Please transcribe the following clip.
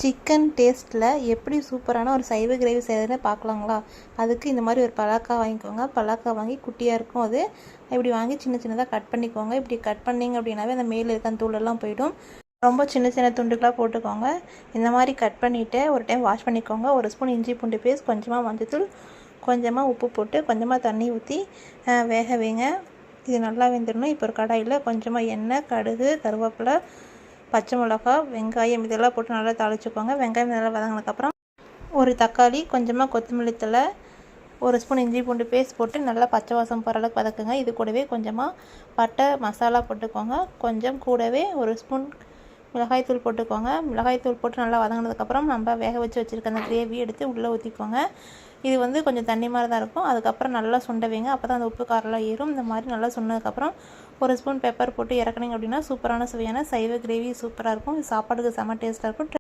Chicken டேஸ்ட்டில் எப்படி சூப்பரான ஒரு சைவ கிரேவி செய்கிறதுன்னு பார்க்கலாங்களா? அதுக்கு இந்த மாதிரி ஒரு பலாக்காய் வாங்கிக்கோங்க. பலாக்காய் வாங்கி குட்டியாக இருக்கும் அது. இப்படி வாங்கி சின்ன சின்னதாக கட் பண்ணிக்கோங்க. இப்படி கட் பண்ணிங்க அப்படின்னாவே அந்த மேலே இருக்க அந்த தூளெல்லாம் போயிடும். ரொம்ப சின்ன சின்ன துண்டுகளாக போட்டுக்கோங்க. இந்த மாதிரி கட் பண்ணிவிட்டு ஒரு டைம் வாஷ் பண்ணிக்கோங்க. ஒரு ஸ்பூன் இஞ்சி பூண்டு பேஸ்ட், கொஞ்சமாக மஞ்சத்தூள், கொஞ்சமாக உப்பு போட்டு கொஞ்சமாக தண்ணி ஊற்றி வேக வைங்க. இது நல்லா வெந்துடணும். இப்போ ஒரு கடாயில் கொஞ்சமாக எண்ணெய், கடுகு, கருவேப்பிலை, பச்சை மிளகா, வெங்காயம் இதெல்லாம் போட்டு நல்லா தாளிச்சுக்கோங்க. வெங்காயம் நல்லா வதங்கினதுக்கப்புறம் ஒரு தக்காளி, கொஞ்சமாக கொத்தமல்லி தழை, ஒரு ஸ்பூன் இஞ்சி பூண்டு பேஸ்ட் போட்டு நல்லா பச்சை வாசம் போகிற அளவுக்கு வதக்குங்க. இது கூடவே கொஞ்சமாக பட்டை மசாலா போட்டுக்கோங்க. கொஞ்சம் கூடவே ஒரு ஸ்பூன் மிளகாய்த்தூள் போட்டுக்கோங்க. மிளகாய்த்தூள் போட்டு நல்லா வதங்கினதுக்கப்புறம் நம்ம வேக வச்சு வச்சுருக்க அந்த கிரேவி எடுத்து உள்ளே ஊற்றிக்கோங்க. இது கொஞ்சம் தண்ணி மாதிரி தான் இருக்கும். அதுக்கப்புறம் நல்லா சுண்ட வைங்க. அப்போ தான் அந்த உப்பு காரெல்லாம் ஏறும். இந்த மாதிரி நல்லா சுண்டதுக்கப்புறம் ஒரு ஸ்பூன் பெப்பர் போட்டு இறக்குனீங்க அப்படின்னா சூப்பரான சுவையான சைவ கிரேவி சூப்பராக இருக்கும். இது சாப்பாடுக்கு செம்ம டேஸ்ட்டாக இருக்கும்.